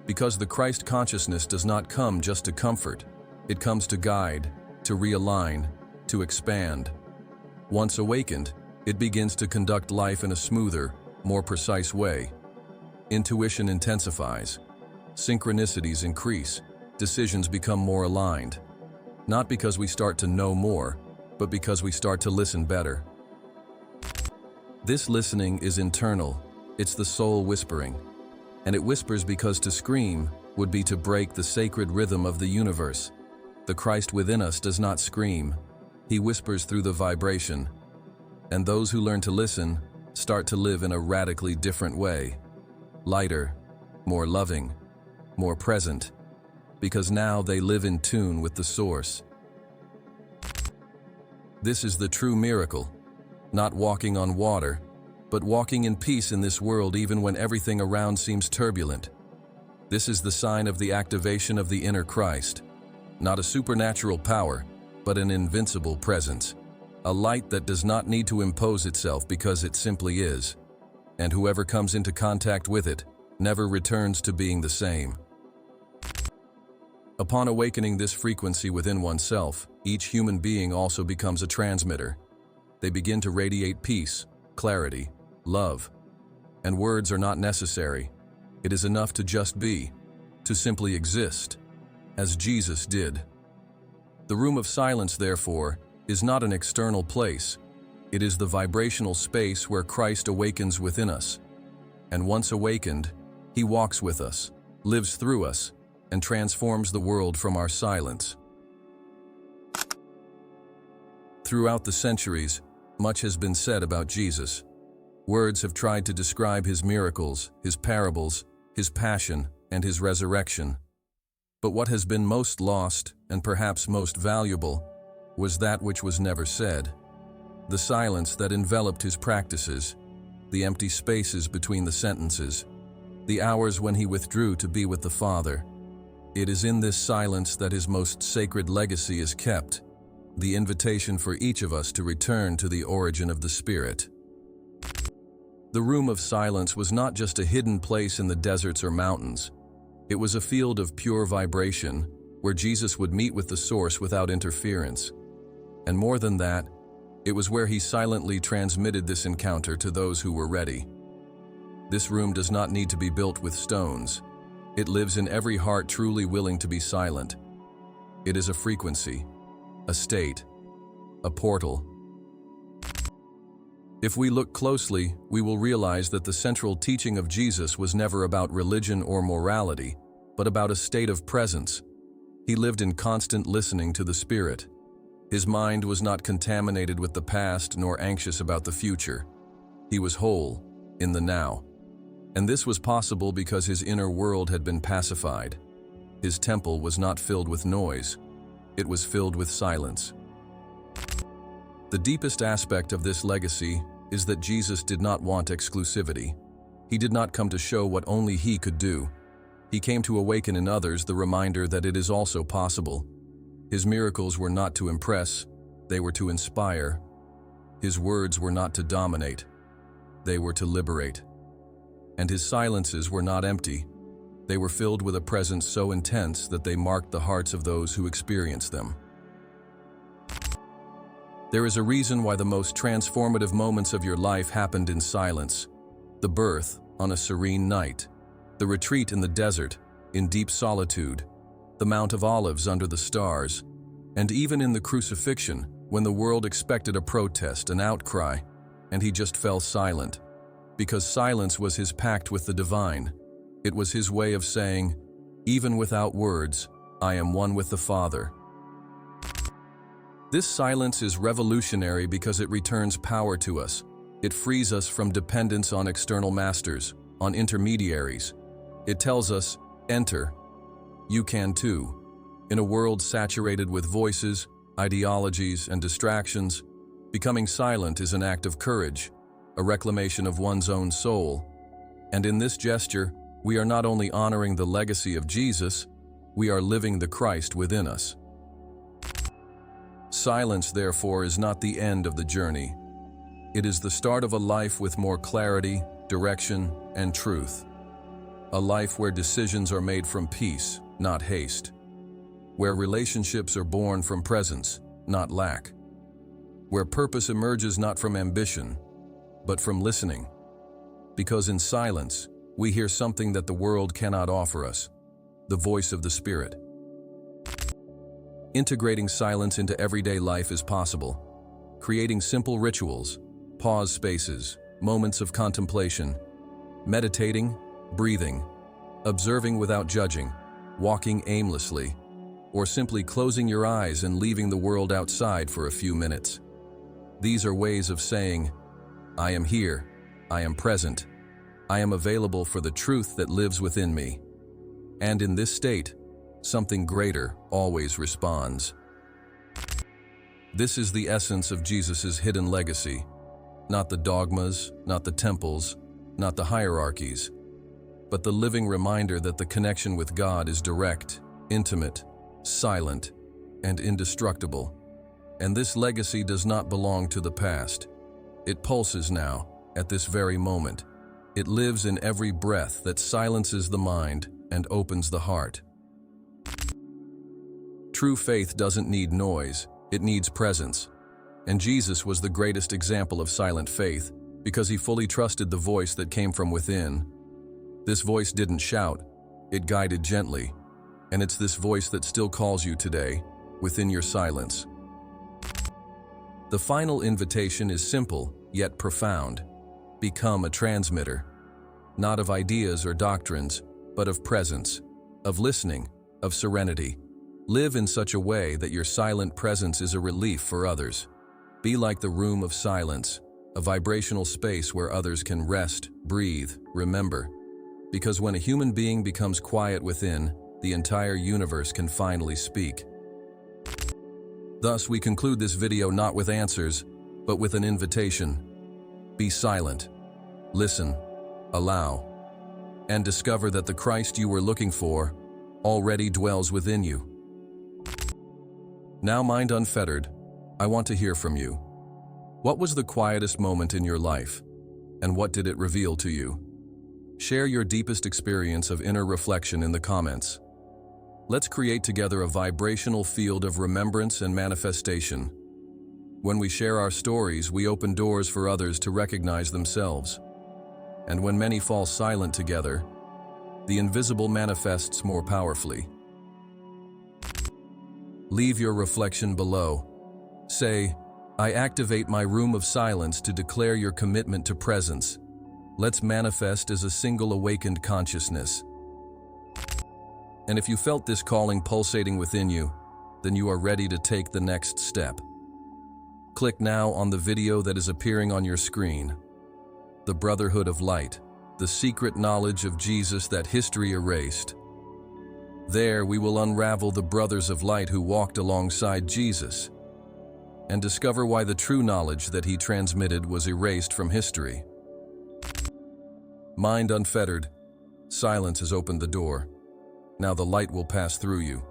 Because the Christ consciousness does not come just to comfort, it comes to guide, to realign, to expand. Once awakened, it begins to conduct life in a smoother, more precise way. Intuition intensifies, synchronicities increase, decisions become more aligned. Not because we start to know more, but because we start to listen better. This listening is internal. It's the soul whispering. And it whispers because to scream would be to break the sacred rhythm of the universe. The Christ within us does not scream. He whispers through the vibration. And those who learn to listen start to live in a radically different way. Lighter, more loving, more present, because now they live in tune with the source. This is the true miracle, not walking on water, but walking in peace in this world even when everything around seems turbulent. This is the sign of the activation of the inner Christ, not a supernatural power, but an invincible presence, a light that does not need to impose itself because it simply is, and whoever comes into contact with it never returns to being the same. Upon awakening this frequency within oneself, each human being also becomes a transmitter. They begin to radiate peace, clarity, love. And words are not necessary. It is enough to just be, to simply exist, as Jesus did. The room of silence, therefore, is not an external place. It is the vibrational space where Christ awakens within us. And once awakened, he walks with us, lives through us, and transforms the world from our silence. Throughout the centuries, much has been said about Jesus. Words have tried to describe his miracles, his parables, his passion, and his resurrection. But what has been most lost, and perhaps most valuable, was that which was never said. The silence that enveloped his practices, the empty spaces between the sentences, the hours when he withdrew to be with the Father. It is in this silence that his most sacred legacy is kept, the invitation for each of us to return to the origin of the Spirit. The room of silence was not just a hidden place in the deserts or mountains. It was a field of pure vibration, where Jesus would meet with the source without interference. And more than that, it was where he silently transmitted this encounter to those who were ready. This room does not need to be built with stones. It lives in every heart truly willing to be silent. It is a frequency, a state, a portal. If we look closely, we will realize that the central teaching of Jesus was never about religion or morality, but about a state of presence. He lived in constant listening to the Spirit. His mind was not contaminated with the past nor anxious about the future. He was whole, in the now. And this was possible because his inner world had been pacified. His temple was not filled with noise. It was filled with silence. The deepest aspect of this legacy is that Jesus did not want exclusivity. He did not come to show what only he could do. He came to awaken in others the reminder that it is also possible. His miracles were not to impress, they were to inspire. His words were not to dominate, they were to liberate. And his silences were not empty. They were filled with a presence so intense that they marked the hearts of those who experienced them. There is a reason why the most transformative moments of your life happened in silence. The birth on a serene night, the retreat in the desert, in deep solitude, the Mount of Olives under the stars, and even in the crucifixion, when the world expected a protest, an outcry, and he just fell silent. Because silence was his pact with the divine. It was his way of saying, even without words, I am one with the Father. This silence is revolutionary because it returns power to us. It frees us from dependence on external masters, on intermediaries. It tells us, enter. You can too. In a world saturated with voices, ideologies, and distractions, becoming silent is an act of courage, a reclamation of one's own soul. And in this gesture, we are not only honoring the legacy of Jesus, we are living the Christ within us. Silence, therefore, is not the end of the journey. It is the start of a life with more clarity, direction, and truth. A life where decisions are made from peace, not haste. Where relationships are born from presence, not lack. Where purpose emerges not from ambition, but from listening. Because in silence, we hear something that the world cannot offer us, the voice of the Spirit. Integrating silence into everyday life is possible. Creating simple rituals, pause spaces, moments of contemplation, meditating, breathing, observing without judging, walking aimlessly, or simply closing your eyes and leaving the world outside for a few minutes. These are ways of saying, I am here, I am present, I am available for the truth that lives within me. And in this state, something greater always responds. This is the essence of Jesus' hidden legacy. Not the dogmas, not the temples, not the hierarchies, but the living reminder that the connection with God is direct, intimate, silent, and indestructible. And this legacy does not belong to the past. It pulses now, at this very moment. It lives in every breath that silences the mind and opens the heart. True faith doesn't need noise, it needs presence. And Jesus was the greatest example of silent faith because he fully trusted the voice that came from within. This voice didn't shout, it guided gently. And it's this voice that still calls you today, within your silence. The final invitation is simple, yet profound. Become a transmitter. Not of ideas or doctrines, but of presence, of listening, of serenity. Live in such a way that your silent presence is a relief for others. Be like the room of silence, a vibrational space where others can rest, breathe, remember. Because when a human being becomes quiet within, the entire universe can finally speak. Thus, we conclude this video not with answers, but with an invitation. Be silent, listen, allow, and discover that the Christ you were looking for already dwells within you. Now, Mind Unfettered, I want to hear from you. What was the quietest moment in your life, and what did it reveal to you? Share your deepest experience of inner reflection in the comments. Let's create together a vibrational field of remembrance and manifestation. When we share our stories, we open doors for others to recognize themselves. And when many fall silent together, the invisible manifests more powerfully. Leave your reflection below. Say, I activate my room of silence to declare your commitment to presence. Let's manifest as a single awakened consciousness. And if you felt this calling pulsating within you, then you are ready to take the next step. Click now on the video that is appearing on your screen. The Brotherhood of Light, the secret knowledge of Jesus that history erased. There we will unravel the brothers of light who walked alongside Jesus and discover why the true knowledge that he transmitted was erased from history. Mind Unfettered, silence has opened the door. Now the light will pass through you.